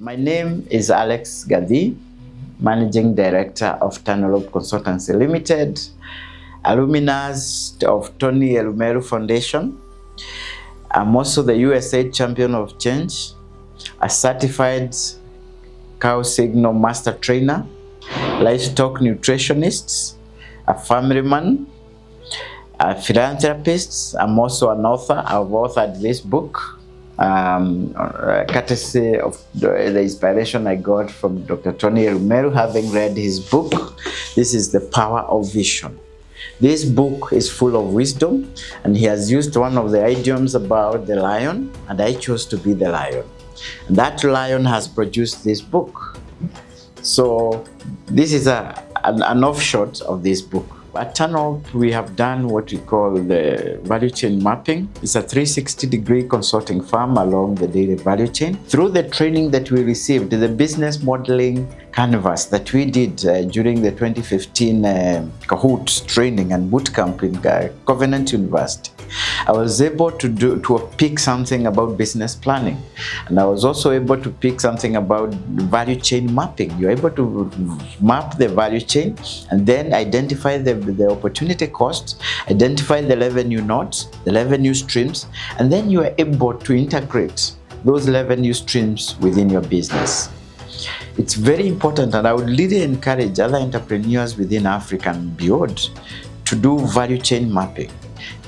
My name is Alex GATHII, Managing Director of Tanelop Consultancy Limited, alumnus of Tony Elumelu Foundation. I'm also the USA Champion of Change, a certified cow signal master trainer, livestock nutritionist, a family man, a philanthropist. I'm also an author. I've authored this book, courtesy of the inspiration I got from Dr. Tony Elumelu, having read his book. This is The Power of Vision. This book is full of wisdom, and he has used one of the idioms about the lion, and I chose to be the lion. And that lion has produced this book. So this is an offshoot of this book. At Tanelop, we have done what we call the value chain mapping. It's a 360-degree consulting firm along the dairy value chain. Through the training that we received, the business modeling canvas that we did during the 2015 Kahoot training and bootcamp in Covenant University, I was able to pick something about business planning. And I was also able to pick something about value chain mapping. You're able to map the value chain and then identify the opportunity costs, identify the revenue nodes, the revenue streams, and then you are able to integrate those revenue streams within your business. It's very important, and I would really encourage other entrepreneurs within Africa and beyond to do value chain mapping.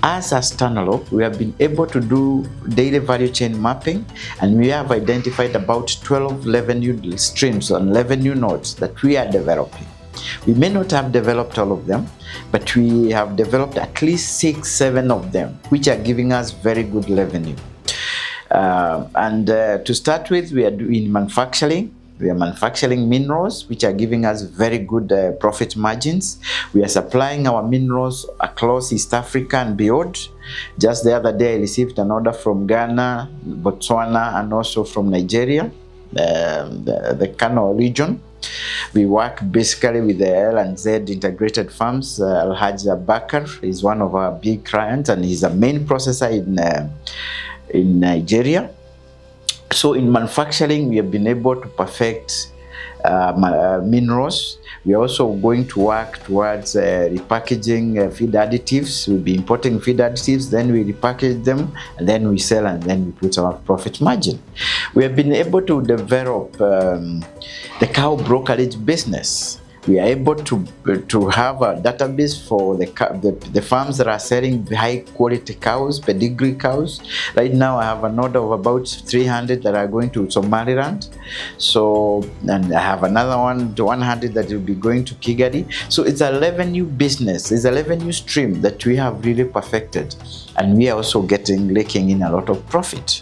As Tanelop, we have been able to do dairy value chain mapping, and we have identified about 12 revenue streams and revenue nodes that we are developing. We may not have developed all of them, but we have developed at least 6-7 of them, which are giving us very good revenue. To start with, we are doing manufacturing. We are manufacturing minerals, which are giving us very good profit margins. We are supplying our minerals across East Africa and beyond. Just the other day, I received an order from Ghana, Botswana, and also from Nigeria, the Kano region. We work basically with the L&Z integrated farms. Alhaji Abakar is one of our big clients, and he's a main processor in Nigeria. So in manufacturing, we have been able to perfect minerals. We are also going to work towards repackaging feed additives. We'll be importing feed additives, then we repackage them, and then we sell, and then we put our profit margin. We have been able to develop the cow brokerage business. We are able to have a database for the farms that are selling high quality cows, pedigree cows. Right now I have an order of about 300 that are going to Somaliland. So, and I have another 100 that will be going to Kigali. So it's a revenue business, it's a revenue stream that we have really perfected. And we are also raking in a lot of profit.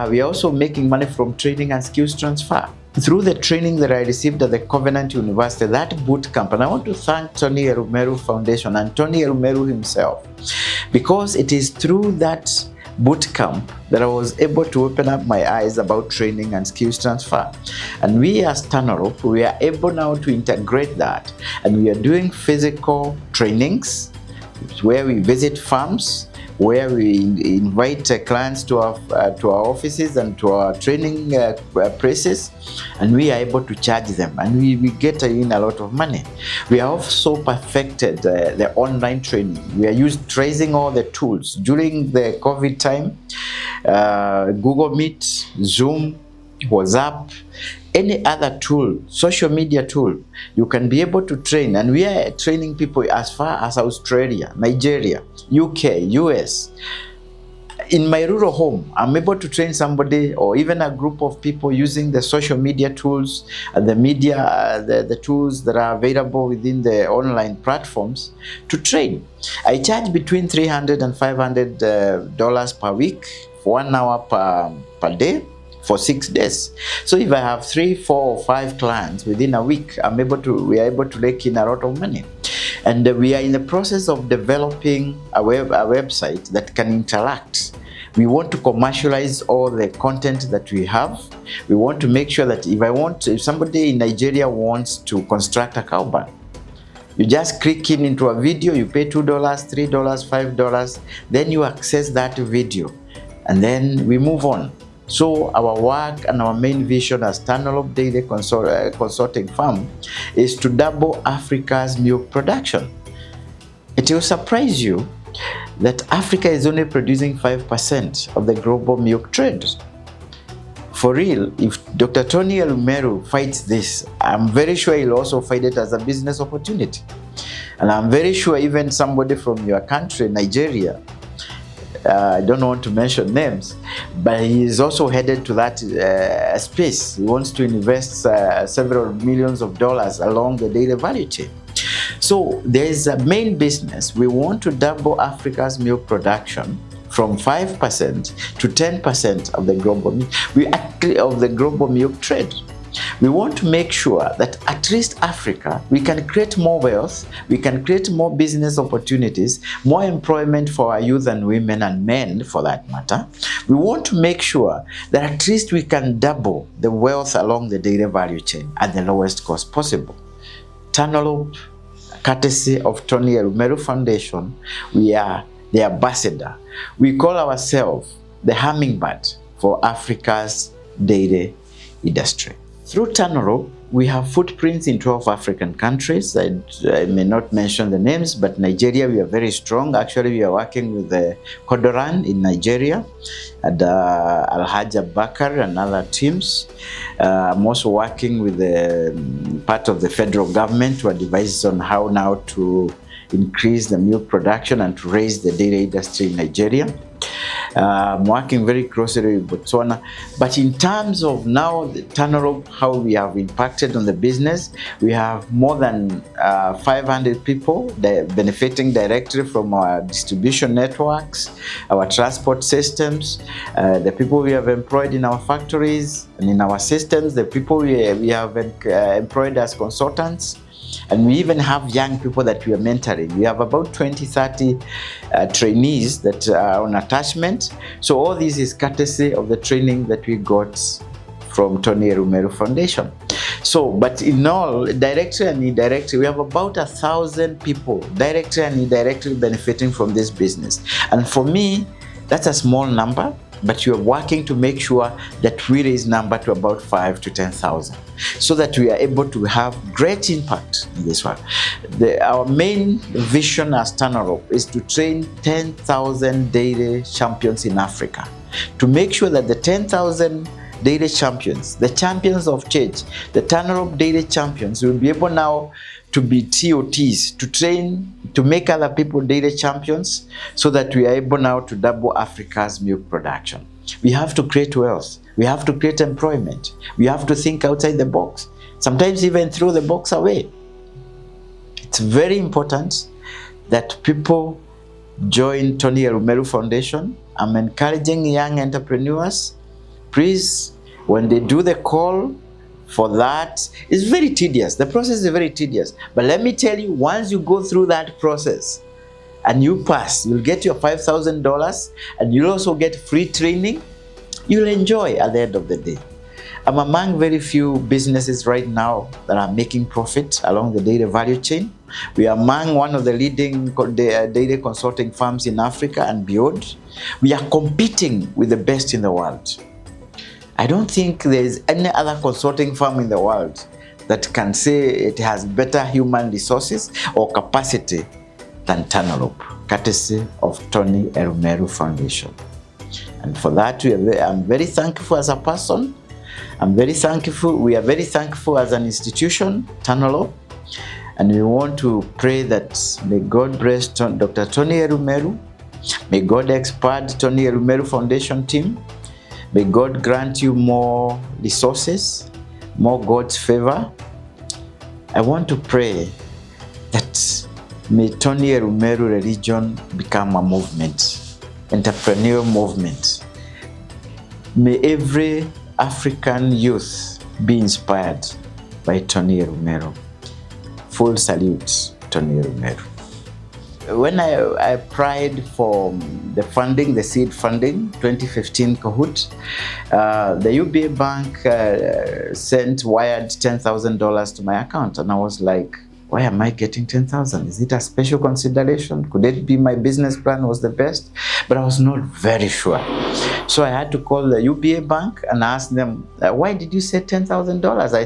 We are also making money from training and skills transfer. Through the training that I received at the Covenant University, that boot camp, and I want to thank Tony Elumelu Foundation and Tony Elumelu himself, because it is through that boot camp that I was able to open up my eyes about training and skills transfer. And we as Tanelop, we are able now to integrate that, and we are doing physical trainings where we visit farms, where we invite clients to our offices and to our training places, and we are able to charge them, and we get in a lot of money. We have also perfected the online training. We are tracing all the tools. During the COVID time, Google Meet, Zoom, WhatsApp, any other tool, social media tool, you can be able to train. And we are training people as far as Australia, Nigeria, UK, US. In my rural home, I'm able to train somebody or even a group of people using the social media tools, the tools that are available within the online platforms to train. I charge between $300 and $500 per week for 1 hour per day, for 6 days. So if I have 3, 4, or 5 clients within a week, we are able to rake in a lot of money. And we are in the process of developing a website that can interact. We want to commercialize all the content that we have. We want to make sure that if somebody in Nigeria wants to construct a cow barn, you just click into a video, you pay $2, $3, $5, then you access that video, and then we move on. So our work and our main vision as Tanelop Daily Consulting Firm is to double Africa's milk production. It will surprise you that Africa is only producing 5% of the global milk trade. For real, if Dr. Tony Elumeru fights this, I'm very sure he'll also fight it as a business opportunity. And I'm very sure even somebody from your country, Nigeria, I don't want to mention names, but he is also headed to that space. He wants to invest several millions of dollars along the dairy value chain. So there is a main business. We want to double Africa's milk production from 5% to 10% of the global milk trade. We want to make sure that at least Africa, we can create more wealth, we can create more business opportunities, more employment for our youth and women and men for that matter. We want to make sure that at least we can double the wealth along the dairy value chain at the lowest cost possible. Tanelop, courtesy of Tony Elumeru Foundation, we are the ambassador. We call ourselves the hummingbird for Africa's dairy industry. Through Tanelop, we have footprints in 12 African countries. I may not mention the names, but Nigeria, we are very strong. Actually, we are working with the Kodoran in Nigeria, and Alhaja Bakar and other teams. I'm also working with the part of the federal government to advise on how now to increase the milk production and to raise the dairy industry in Nigeria. I'm working very closely with Botswana. But in terms of now the Tanelop, how we have impacted on the business, we have more than 500 people benefiting directly from our distribution networks, our transport systems, the people we have employed in our factories and in our systems, the people we have employed as consultants. And we even have young people that we are mentoring. We have about 20-30 trainees that are on attachment. So all this is courtesy of the training that we got from Tony Elumeru Foundation. So, but in all, directly and indirectly, we have about 1,000 people directly and indirectly benefiting from this business. And for me, that's a small number, but we are working to make sure that we raise number to about 5,000 to 10,000 so that we are able to have great impact in this one. Our main vision as Tanelop is to train 10,000 dairy champions in Africa, to make sure that the 10,000 dairy champions, the champions of change, the Tanelop dairy champions will be able now to be TOTs, to train, to make other people dairy champions so that we are able now to double Africa's milk production. We have to create wealth. We have to create employment. We have to think outside the box. Sometimes even throw the box away. It's very important that people join Tony Elumeru Foundation. I'm encouraging young entrepreneurs, please, when they do the call for that, it's very tedious. The process is very tedious. But let me tell you, once you go through that process and you pass, you'll get your $5,000 and you'll also get free training. You'll enjoy at the end of the day. I'm among very few businesses right now that are making profit along the dairy value chain. We are among one of the leading dairy consulting firms in Africa and beyond. We are competing with the best in the world. I don't think there is any other consulting firm in the world that can say it has better human resources or capacity than Tanelop, courtesy of Tony Elumeru Foundation. And for that, I'm very thankful as a person. I'm very thankful. We are very thankful as an institution, Tanelop. And we want to pray that may God bless Dr. Tony Elumeru. May God expand Tony Elumeru Foundation team. May God grant you more resources, more God's favor. I want to pray that may Tony Elumeru religion become a movement, entrepreneurial movement. May every African youth be inspired by Tony Elumeru. Full salute, Tony Elumeru. When I applied for the funding, the seed funding, 2015 Kahoot, the UBA bank wired $10,000 to my account. And I was like, Why am I getting 10,000? Is it a special consideration? Could it be my business plan was the best? But I was not very sure. So I had to call the UBA bank and ask them, why did you say $10,000? I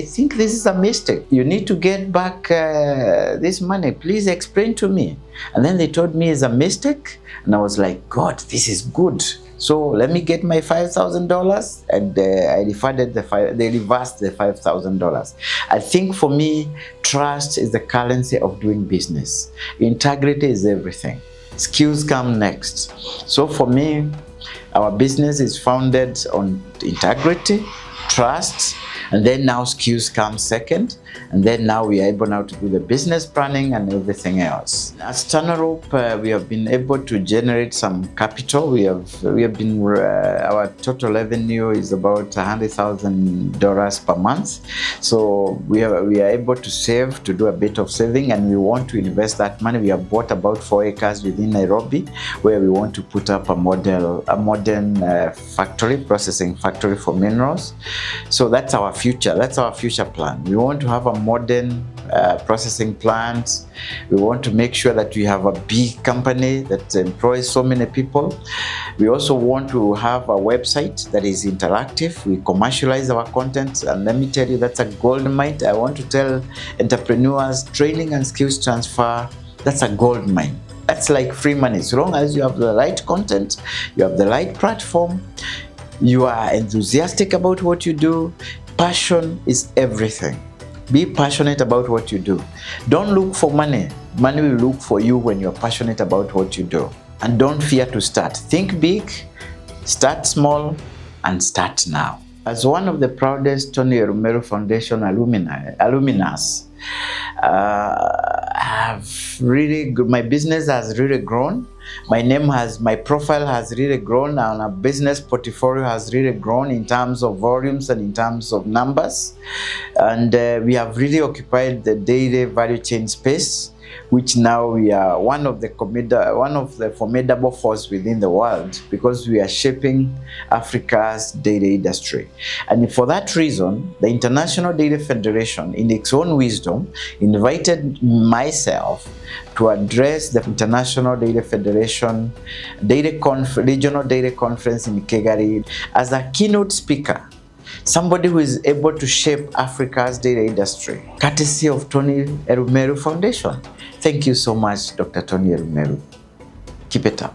think this is a mistake. You need to get back this money. Please explain to me. And then they told me it's a mistake. And I was like, God, this is good. So let me get my $5,000, and they reversed the $5,000. I think for me, trust is the currency of doing business. Integrity is everything. Skills come next. So for me, our business is founded on integrity, trust, and then now skills come second, and then now we are able now to do the business planning and everything else. As Tanelop, we have been able to generate some capital. We have been our total revenue is about $100,000 per month. So we are able to save, to do a bit of saving, and we want to invest that money. We have bought about 4 acres within Nairobi, where we want to put up a modern factory, processing factory for minerals. So that's our future. That's our future plan. We want to have a modern processing plant. We want to make sure that we have a big company that employs so many people. We also want to have a website that is interactive. We commercialize our content, and let me tell you, that's a gold mine. I want to tell entrepreneurs, training and skills transfer, that's a gold mine. That's like free money. As long as you have the right content, you have the right platform, you are enthusiastic about what you do. Passion is everything. Be passionate about what you do. Don't look for money. Money will look for you when you're passionate about what you do. And don't fear to start. Think big, start small, and start now. As one of the proudest Tony Erumeru Foundation alumnus, my business has really grown. My profile has really grown, and our business portfolio has really grown in terms of volumes and in terms of numbers. And we have really occupied the daily value chain space, which now we are one of the formidable force within the world, because we are shaping Africa's data industry. And for that reason, the International Data Federation, in its own wisdom, invited myself to address the International Data Federation Regional Data Conference in Kigali as a keynote speaker. Somebody who is able to shape Africa's data industry, courtesy of Tony Erumeru Foundation. Thank you so much, Dr. Tony Erumeru. Keep it up.